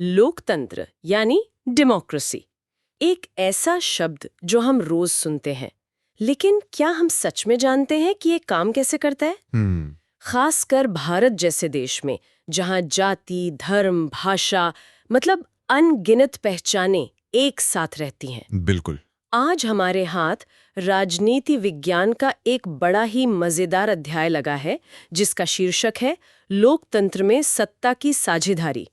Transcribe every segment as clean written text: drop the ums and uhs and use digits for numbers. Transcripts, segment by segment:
लोकतंत्र यानी डेमोक्रेसी एक ऐसा शब्द जो हम रोज सुनते हैं, लेकिन क्या हम सच में जानते हैं कि ये काम कैसे करता है? खासकर भारत जैसे देश में, जहां जाति, धर्म, भाषा मतलब अनगिनत पहचानें एक साथ रहती हैं। बिल्कुल। आज हमारे हाथ राजनीति विज्ञान का एक बड़ा ही मजेदार अध्याय लगा है, जिसका शीर्षक है लोकतंत्र में सत्ता की साझेदारी।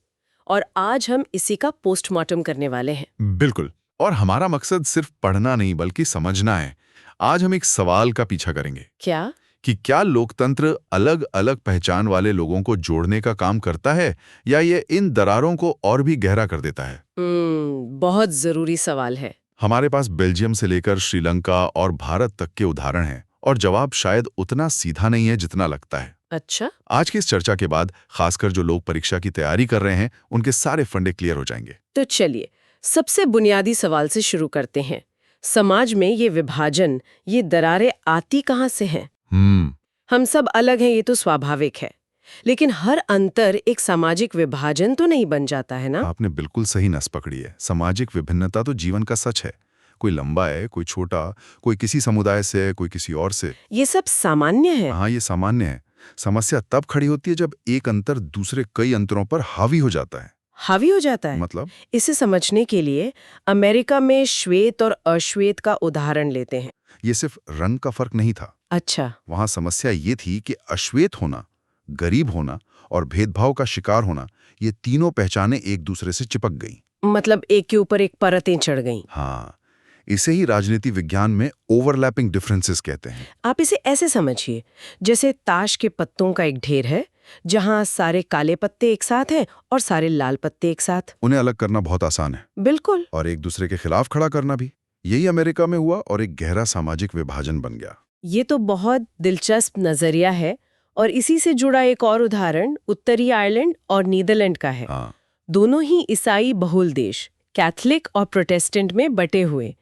और आज हम इसी का पोस्टमार्टम करने वाले हैं। बिल्कुल। और हमारा मकसद सिर्फ पढ़ना नहीं बल्कि समझना है। आज हम एक सवाल का पीछा करेंगे क्या? कि क्या लोकतंत्र अलग अलग पहचान वाले लोगों को जोड़ने का काम करता है या ये इन दरारों को और भी गहरा कर देता है? बहुत जरूरी सवाल है। हमारे पास बेल्जियम से लेकर श्रीलंका और भारत तक के उदाहरण हैं और जवाब शायद उतना सीधा नहीं है जितना लगता है। अच्छा। आज की इस चर्चा के बाद खासकर जो लोग परीक्षा की तैयारी कर रहे हैं उनके सारे फंडे क्लियर हो जाएंगे। तो चलिए सबसे बुनियादी सवाल से शुरू करते हैं। समाज में ये विभाजन, ये दरारें आती कहाँ से हैं? हम सब अलग हैं, ये तो स्वाभाविक है, लेकिन हर अंतर एक सामाजिक विभाजन तो नहीं बन जाता है ना? आपने बिल्कुल सही नस पकड़ी है। सामाजिक विभिन्नता तो जीवन का सच है। कोई लंबा है, कोई छोटा, कोई किसी समुदाय से, कोई किसी और से। ये सब सामान्य है। हाँ, ये सामान्य है। समस्या तब खड़ी होती है जब एक अंतर दूसरे कई अंतरों पर हावी हो जाता है। हावी हो जाता है? मतलब? इसे समझने के लिए अमेरिका में श्वेत और अश्वेत का उदाहरण लेते हैं। ये सिर्फ रंग का फर्क नहीं था। अच्छा। वहां समस्या ये थी कि अश्वेत होना, गरीब होना और भेदभाव का शिकार होना, ये तीनों पहचानें एक दूसरे से चिपक गईं। मतलब एक के ऊपर एक परतें चढ़ गईं। हाँ, इसे ही राजनीति विज्ञान में ओवरलैपिंग डिफरेंसेस कहते हैं। आप इसे ऐसे समझिए, जैसे ताश के पत्तों का एक ढेर है, जहां सारे काले पत्ते एक साथ हैं और सारे लाल पत्ते एक साथ। उन्हें अलग करना बहुत आसान है। बिल्कुल। और एक दूसरे के खिलाफ खड़ा करना भी। यही अमेरिका में हुआ और एक गहरा सामाजिक विभाजन बन गया। ये तो बहुत दिलचस्प नजरिया है। और इसी से जुड़ा एक और उदाहरण उत्तरी आयरलैंड और नीदरलैंड का है। हाँ। दोनों ही ईसाई बहुल देश, कैथलिक और प्रोटेस्टेंट में बटे हुए,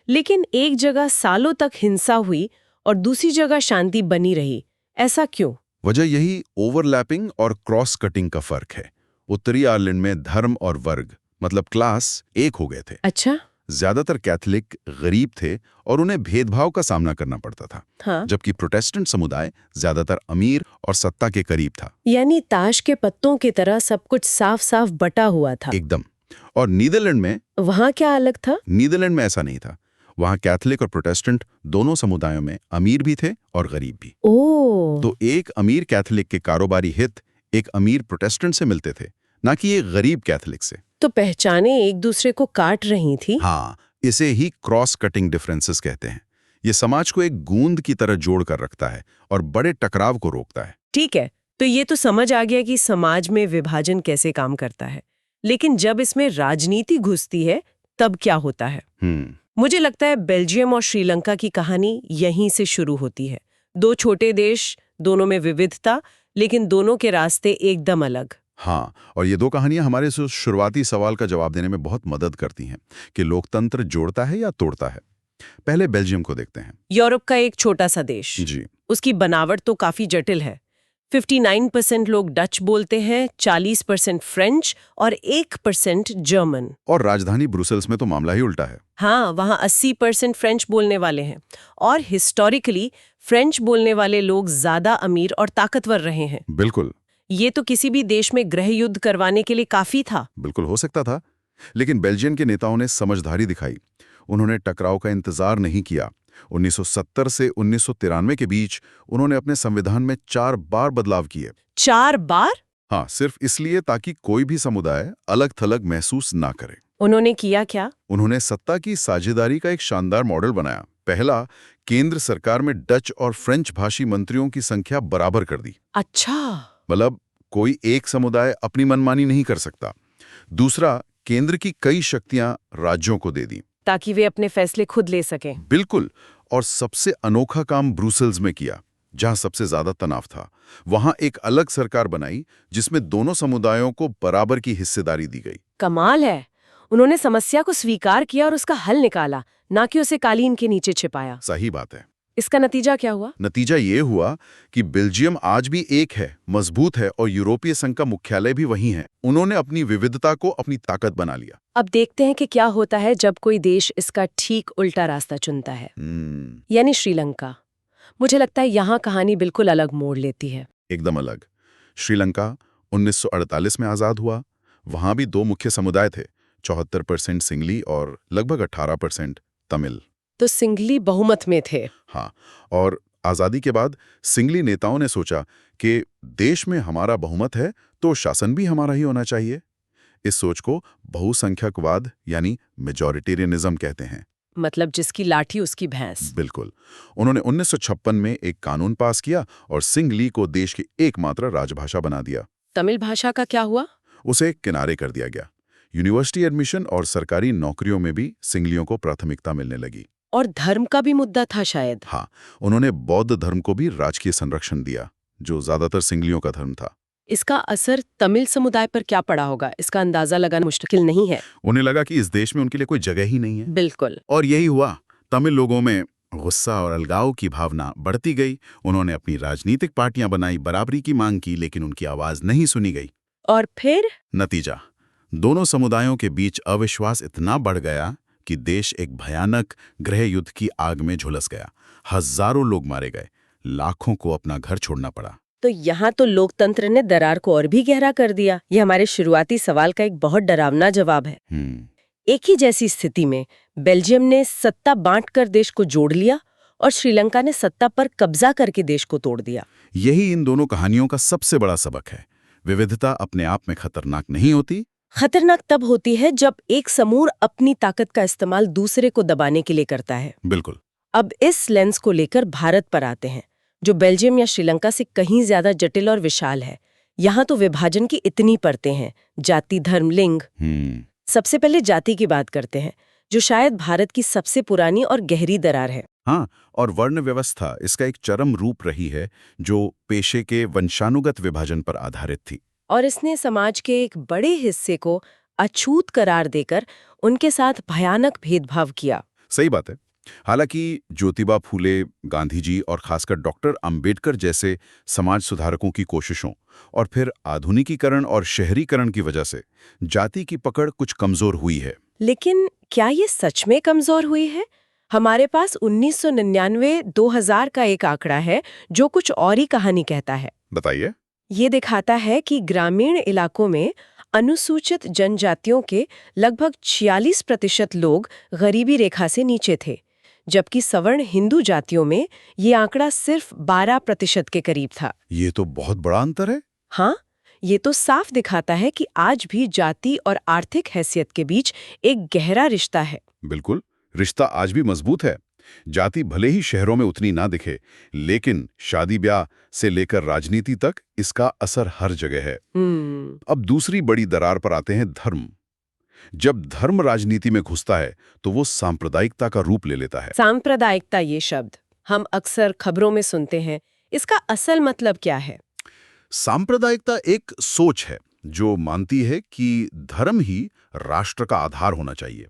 लेकिन एक जगह सालों तक हिंसा हुई और दूसरी जगह शांति बनी रही। ऐसा क्यों? वजह यही ओवरलैपिंग और क्रॉस कटिंग का फर्क है। उत्तरी आयरलैंड में धर्म और वर्ग मतलब क्लास एक हो गए थे। अच्छा। ज्यादातर कैथलिक गरीब थे और उन्हें भेदभाव का सामना करना पड़ता था। हाँ। जबकि प्रोटेस्टेंट समुदाय ज्यादातर अमीर और सत्ता के करीब था। यानी ताश के पत्तों की तरह सब कुछ साफ साफ बटा हुआ था। एकदम। और नीदरलैंड में? वहां क्या अलग था? नीदरलैंड में ऐसा नहीं था। वहां कैथलिक और प्रोटेस्टेंट दोनों समुदायों में अमीर भी थे और गरीब भी। ओह। तो एक अमीर कैथलिक के कारोबारी हित एक अमीर प्रोटेस्टेंट से मिलते थे, ना कि एक गरीब कैथलिक से। तो पहचाने एक दूसरे को काट रही थी। हाँ, इसे ही क्रॉस कटिंग डिफरेंसेस कहते हैं। ये समाज को एक गूंद की तरह जोड़ कर रखता है और बड़े टकराव को रोकता है। ठीक है, तो ये तो समझ आ गया कि समाज में विभाजन कैसे काम करता है, लेकिन जब इसमें राजनीति घुसती है तब क्या होता है? मुझे लगता है बेल्जियम और श्रीलंका की कहानी यहीं से शुरू होती है। दो छोटे देश, दोनों में विविधता, लेकिन दोनों के रास्ते एकदम अलग। हाँ, और ये दो कहानियां हमारे शुरुआती सवाल का जवाब देने में बहुत मदद करती हैं कि लोकतंत्र जोड़ता है या तोड़ता है। पहले बेल्जियम को देखते हैं। यूरोप का एक छोटा सा देश। जी। उसकी बनावट तो काफी जटिल है। 59% लोग डच बोलते हैं, 40% फ्रेंच और 1% जर्मन। और राजधानी ब्रुसेल्स में तो मामला ही उल्टा है। हाँ, वहाँ 80% फ्रेंच बोलने वाले हैं और हिस्टोरिकली फ्रेंच बोलने वाले लोग ज्यादा अमीर और ताकतवर रहे हैं। बिल्कुल। ये तो किसी भी देश में गृह युद्ध करवाने के लिए काफी था। बिल्कुल हो सकता था, लेकिन बेल्जियम के नेताओं ने समझदारी दिखाई। उन्होंने टकराव का इंतजार नहीं किया। 1970 से 1993 के बीच उन्होंने अपने संविधान में 4 बार बदलाव किए। 4 बार? हाँ, सिर्फ इसलिए ताकि कोई भी समुदाय अलग थलग महसूस ना करे। उन्होंने किया क्या? उन्होंने सत्ता की साझेदारी का एक शानदार मॉडल बनाया। पहला, केंद्र सरकार में डच और फ्रेंच भाषी मंत्रियों की संख्या बराबर कर दी। अच्छा। मतलब कोई एक समुदाय अपनी मनमानी नहीं कर सकता। दूसरा, केंद्र की कई शक्तियां राज्यों को दे दी ताकि वे अपने फैसले खुद ले सकें। बिल्कुल। और सबसे अनोखा काम ब्रुसेल्स में किया, जहां सबसे ज्यादा तनाव था। वहां एक अलग सरकार बनाई जिसमें दोनों समुदायों को बराबर की हिस्सेदारी दी गई। कमाल है। उन्होंने समस्या को स्वीकार किया और उसका हल निकाला, ना कि उसे कालीन के नीचे छिपाया। सही बात है। इसका नतीजा क्या हुआ? नतीजा ये हुआ कि बेल्जियम आज भी एक है, मजबूत है और यूरोपीय संघ का मुख्यालय भी वहीं है। उन्होंने अपनी विविधता को अपनी ताकत बना लिया। अब देखते हैं कि क्या होता है जब कोई देश इसका ठीक उल्टा रास्ता चुनता है, यानी श्रीलंका। मुझे लगता है यहाँ कहानी बिल्कुल अलग मोड़ लेती है। एकदम अलग। श्रीलंका 1948 में आजाद हुआ। वहां भी दो मुख्य समुदाय थे, 74% सिंगली और लगभग 18% तमिल। तो सिंगली बहुमत में थे। हाँ, और आजादी के बाद सिंगली नेताओं ने सोचा कि देश में हमारा बहुमत है तो शासन भी हमारा ही होना चाहिए। इस सोच को बहुसंख्यकवाद यानी मेजॉरिटेरियनिज्म कहते हैं। मतलब जिसकी लाठी उसकी भैंस। बिल्कुल। उन्होंने 1956 में एक कानून पास किया और सिंगली को देश की एकमात्र राजभाषा बना दिया। तमिल भाषा का क्या हुआ? उसे किनारे कर दिया गया। यूनिवर्सिटी एडमिशन और सरकारी नौकरियों में भी सिंगलियों को प्राथमिकता मिलने लगी। और धर्म का भी मुद्दा था शायद। हाँ, उन्होंने बौद्ध धर्म को भी राजकीय संरक्षण दिया, जो ज्यादातर सिंगलियों का धर्म था। इसका असर तमिल समुदाय पर क्या पड़ा होगा, इसका अंदाजा लगाना मुश्किल नहीं है। उन्हें लगा कि इस देश में उनके लिए कोई जगह ही नहीं है। बिल्कुल। और यही हुआ। तमिल लोगों में गुस्सा और अलगाव की भावना बढ़ती गई। उन्होंने अपनी राजनीतिक पार्टियां बनाई, बराबरी की मांग की, लेकिन उनकी आवाज नहीं सुनी गई। और फिर नतीजा, दोनों समुदायों के बीच अविश्वास इतना बढ़ गया कि देश एक भयानक गृह युद्ध की आग में झुलस गया। हजारों लोग मारे गए, लाखों को अपना घर छोड़ना पड़ा। तो यहाँ तो लोकतंत्र ने दरार को और भी गहरा कर दिया। ये हमारे शुरुआती सवाल का एक बहुत डरावना जवाब है। एक ही जैसी स्थिति में बेल्जियम ने सत्ता बांटकर देश को जोड़ लिया और श्रीलंका ने सत्ता पर कब्जा करके देश को तोड़ दिया। यही इन दोनों कहानियों का सबसे बड़ा सबक है। विविधता अपने आप में खतरनाक नहीं होती। खतरनाक तब होती है जब एक समूह अपनी ताकत का इस्तेमाल दूसरे को दबाने के लिए करता है। बिल्कुल। अब इस लेंस को लेकर भारत पर आते हैं, जो बेल्जियम या श्रीलंका से कहीं ज्यादा जटिल और विशाल है। यहाँ तो विभाजन की इतनी परतें हैं, जाति, धर्म, लिंग। सबसे पहले जाति की बात करते हैं, जो शायद भारत की सबसे पुरानी और गहरी दरार है। हाँ, और वर्ण व्यवस्था इसका एक चरम रूप रही है, जो पेशे के वंशानुगत विभाजन पर आधारित थी। और इसने समाज के एक बड़े हिस्से को अछूत करार देकर उनके साथ भयानक भेदभाव किया। सही बात है। हालांकि ज्योतिबा फूले, गांधी जी और खासकर डॉक्टर अंबेडकर जैसे समाज सुधारकों की कोशिशों और फिर आधुनिकीकरण और शहरीकरण की वजह से जाति की पकड़ कुछ कमजोर हुई है। लेकिन क्या ये सच में कमजोर हुई है? हमारे पास 1999-2000 का एक आंकड़ा है जो कुछ और ही कहानी कहता है। बताइए। ये दिखाता है कि ग्रामीण इलाकों में अनुसूचित जनजातियों के लगभग 46% लोग गरीबी रेखा से नीचे थे, जबकि सवर्ण हिंदू जातियों में ये आंकड़ा सिर्फ 12% के करीब था। ये तो बहुत बड़ा अंतर है। हाँ, ये तो साफ दिखाता है कि आज भी जाति और आर्थिक हैसियत के बीच एक गहरा रिश्ता है। बिल्कुल, रिश्ता आज भी मजबूत है। जाति भले ही शहरों में उतनी ना दिखे, लेकिन शादी ब्याह से लेकर राजनीति तक इसका असर हर जगह है। अब दूसरी बड़ी दरार पर आते हैं धर्म। जब धर्म राजनीति में घुसता है तो वो सांप्रदायिकता का रूप ले लेता है। सांप्रदायिकता, ये शब्द हम अक्सर खबरों में सुनते हैं। इसका असल मतलब क्या है? सांप्रदायिकता एक सोच है जो मानती है कि धर्म ही राष्ट्र का आधार होना चाहिए।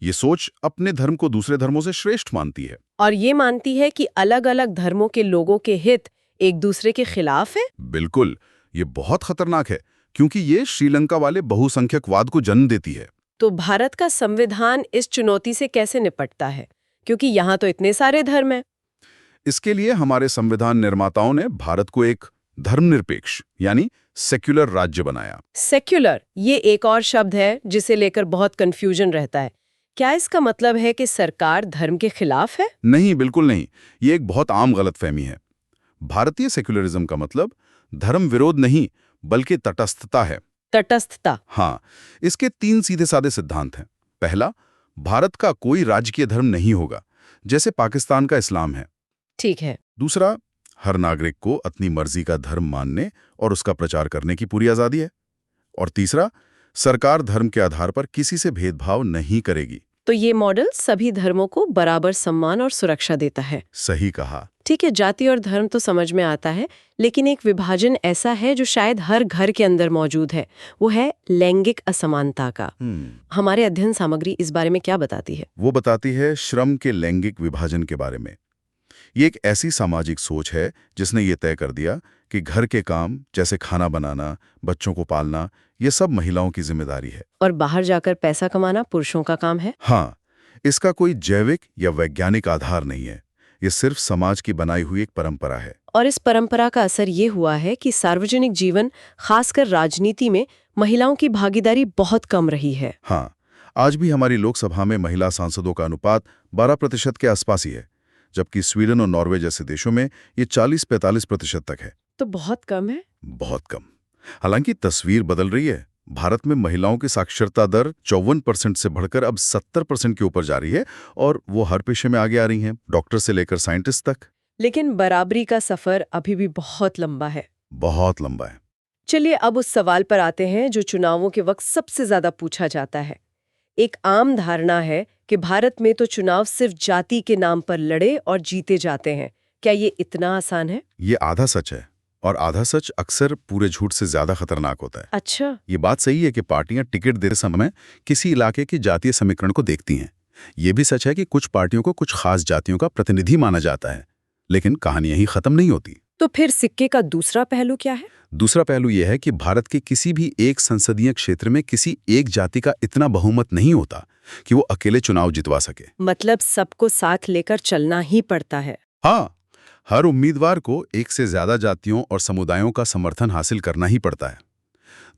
ये सोच अपने धर्म को दूसरे धर्मों से श्रेष्ठ मानती है। और ये मानती है कि अलग-अलग धर्मों के लोगों के हित एक दूसरे के खिलाफ है? बिल्कुल, ये बहुत खतरनाक है, क्योंकि ये श्रीलंका वाले बहुसंख्यकवाद को जन्म देती है। तो भारत का संविधान इस चुनौती से कैसे निपटता है, क्योंकि यहाँ तो इतने सारे धर्म हैं? इसके लिए हमारे संविधान निर्माताओं ने भारत को एक धर्मनिरपेक्ष यानी सेक्युलर राज्य बनाया। सेक्युलर, ये एक और शब्द है जिसे लेकर बहुत कंफ्यूजन रहता है। क्या इसका मतलब है कि सरकार धर्म के खिलाफ है? नहीं, बिल्कुल नहीं। ये एक बहुत आम गलतफहमी है। भारतीय सेक्युलरिज्म का मतलब धर्म विरोध नहीं, बल्कि तटस्थता है। तटस्थता? हाँ, इसके 3 सीधे साधे सिद्धांत हैं। पहला, भारत का कोई राजकीय धर्म नहीं होगा, जैसे पाकिस्तान का इस्लाम है। ठीक है। दूसरा, हर नागरिक को अपनी मर्जी का धर्म मानने और उसका प्रचार करने की पूरी आजादी है। और तीसरा, सरकार धर्म के आधार पर किसी से भेदभाव नहीं करेगी। तो ये मॉडल सभी धर्मों को बराबर सम्मान और सुरक्षा देता है। सही कहा। ठीक है, जाति और धर्म तो समझ में आता है, लेकिन एक विभाजन ऐसा है जो शायद हर घर के अंदर मौजूद है। वो है लैंगिक असमानता का। हमारे अध्ययन सामग्री इस बारे में क्या बताती है? वो बताती है श्रम के लैंगिक विभाजन के बारे में। ये एक ऐसी सामाजिक सोच है जिसने ये तय कर दिया कि घर के काम जैसे खाना बनाना, बच्चों को पालना, ये सब महिलाओं की जिम्मेदारी है। और बाहर जाकर पैसा कमाना पुरुषों का काम है। हाँ, इसका कोई जैविक या वैज्ञानिक आधार नहीं है। ये सिर्फ समाज की बनाई हुई एक परंपरा है। और इस परंपरा का असर ये हुआ है कि सार्वजनिक जीवन, खासकर राजनीति में महिलाओं की भागीदारी बहुत कम रही है। हाँ, आज भी हमारी लोकसभा में महिला सांसदों का अनुपात 12% के आसपास ही है, जबकि स्वीडन और नॉर्वे जैसे देशों में ये 40-45% तक है। तो बहुत कम है। बहुत कम। हालांकि तस्वीर बदल रही है। भारत में महिलाओं की साक्षरता दर 54% से बढ़कर अब 70% के ऊपर जा रही है और वो हर पेशे में आगे आ रही हैं, डॉक्टर से लेकर साइंटिस्ट तक। लेकिन बराबरी का सफर अभी भी बहुत लंबा है। बहुत लंबा है। चलिए अब उस सवाल पर आते हैं जो चुनावों के वक्त सबसे ज्यादा पूछा जाता है। एक आम धारणा है कि भारत में तो चुनाव सिर्फ जाति के नाम पर लड़े और जीते जाते हैं। क्या ये इतना आसान है? ये आधा सच है, और आधा सच अक्सर पूरे झूठ से ज्यादा खतरनाक होता है। अच्छा। ये बात सही है कि पार्टियां टिकट देते समय किसी इलाके के जातीय समीकरण को देखती हैं। ये भी सच है कि कुछ पार्टियों को कुछ खास जातियों का प्रतिनिधि माना जाता है, लेकिन कहानी यहीं खत्म नहीं होती। तो फिर सिक्के का दूसरा पहलू क्या है? दूसरा पहलू यह है कि भारत के किसी भी एक संसदीय क्षेत्र में किसी एक जाति का इतना बहुमत नहीं होता कि वो अकेले चुनाव जितवा सके। मतलब सबको साथ लेकर चलना ही पड़ता है। हाँ, हर उम्मीदवार को एक से ज्यादा जातियों और समुदायों का समर्थन हासिल करना ही पड़ता है।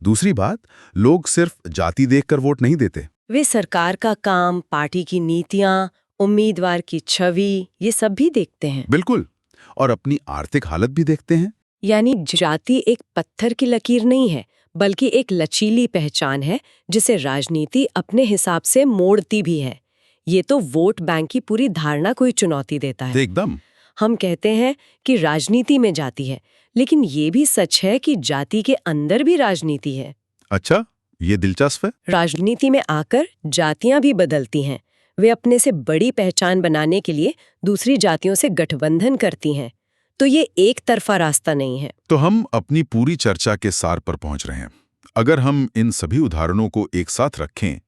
दूसरी बात, लोग सिर्फ जाति देखकर वोट नहीं देते। वे सरकार का काम, पार्टी की नीतियां, उम्मीदवार की छवि, ये सब भी देखते हैं। बिल्कुल, और अपनी आर्थिक हालत भी देखते हैं। यानी जाति एक पत्थर की लकीर नहीं है, बल्कि एक लचीली पहचान है जिसे राजनीति अपने हिसाब से मोड़ती भी है। ये तो वोट बैंक की पूरी धारणा को ही चुनौती देता है। एकदम। हम कहते हैं कि राजनीति में जाति है, लेकिन ये भी सच है कि जाति के अंदर भी राजनीति है। अच्छा, ये दिलचस्प है। राजनीति में आकर जातियां भी बदलती हैं। वे अपने से बड़ी पहचान बनाने के लिए दूसरी जातियों से गठबंधन करती हैं। तो ये एक तरफा रास्ता नहीं है। तो हम अपनी पूरी चर्चा के सार पर पहुंच रहे हैं। अगर हम इन सभी उदाहरणों को एक साथ रखें,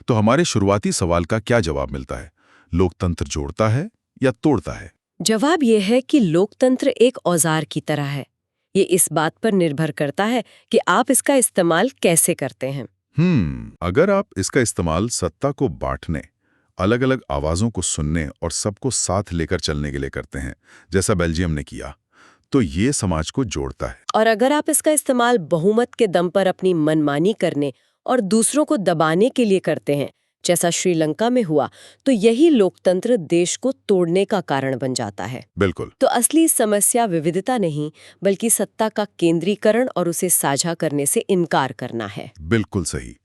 तो हमारे शुरुआती सवाल का क्या जवाब मिलता है? लोकतंत्र जोड़ता है या तोड़ता है? जवाब यह है कि लोकतंत्र एक औजार की तरह है। ये इस बात पर निर्भर करता है कि आप इसका इस्तेमाल कैसे करते हैं। अगर आप इसका इस्तेमाल सत्ता को बांटने, अलग अलग आवाजों को सुनने और सबको साथ लेकर चलने के लिए करते हैं, जैसा बेल्जियम ने किया, तो ये समाज को जोड़ता है। और अगर आप इसका इस्तेमाल बहुमत के दम पर अपनी मनमानी करने और दूसरों को दबाने के लिए करते हैं, जैसा श्रीलंका में हुआ, तो यही लोकतंत्र देश को तोड़ने का कारण बन जाता है। बिल्कुल। तो असली समस्या विविधता नहीं, बल्कि सत्ता का केंद्रीकरण और उसे साझा करने से इनकार करना है। बिल्कुल सही।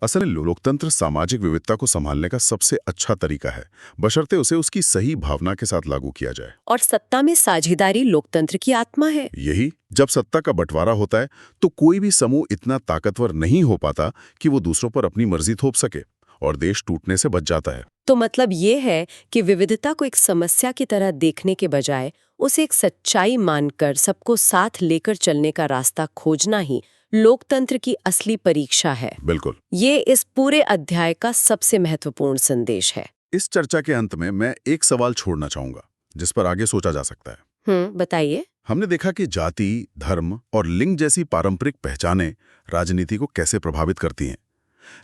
असल में लोकतंत्र सामाजिक विविधता को संभालने का सबसे अच्छा तरीका है, बशर्ते उसे उसकी सही भावना के साथ लागू किया जाए। और सत्ता में साझेदारी लोकतंत्र की आत्मा है। यही, जब सत्ता का बंटवारा होता है तो कोई भी समूह इतना ताकतवर नहीं हो पाता कि वो दूसरों पर अपनी मर्जी थोप सके, और देश टूटने से बच जाता है। तो मतलब ये है कि विविधता को एक समस्या की तरह देखने के बजाय उसे एक सच्चाई मानकर सबको साथ लेकर चलने का रास्ता खोजना ही लोकतंत्र की असली परीक्षा है। बिल्कुल। ये इस पूरे अध्याय का सबसे महत्वपूर्ण संदेश है। इस चर्चा के अंत में मैं एक सवाल छोड़ना चाहूंगा जिस पर आगे सोचा जा सकता है। बताइए। हमने देखा कि जाति, धर्म और लिंग जैसी पारंपरिक पहचानें राजनीति को कैसे प्रभावित करती हैं।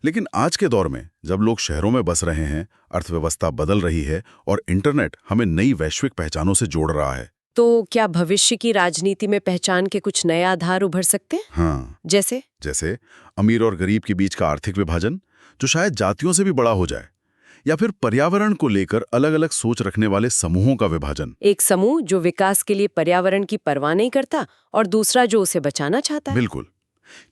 लेकिन आज के दौर में जब लोग शहरों में बस रहे हैं, अर्थव्यवस्था बदल रही है और इंटरनेट हमें नई वैश्विक पहचानों से जोड़ रहा है, तो क्या भविष्य की राजनीति में पहचान के कुछ नए आधार उभर सकते हैं? हाँ। जैसे अमीर और गरीब के बीच का आर्थिक विभाजन, जो शायद जातियों से भी बड़ा हो जाए, या फिर पर्यावरण को लेकर अलग अलग सोच रखने वाले समूहों का विभाजन। एक समूह जो विकास के लिए पर्यावरण की परवाह नहीं करता और दूसरा जो उसे बचाना चाहता है। बिल्कुल।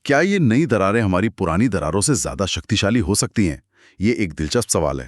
क्या ये नई दरारें हमारी पुरानी दरारों से ज्यादा शक्तिशाली हो सकती हैं? ये एक दिलचस्प सवाल है।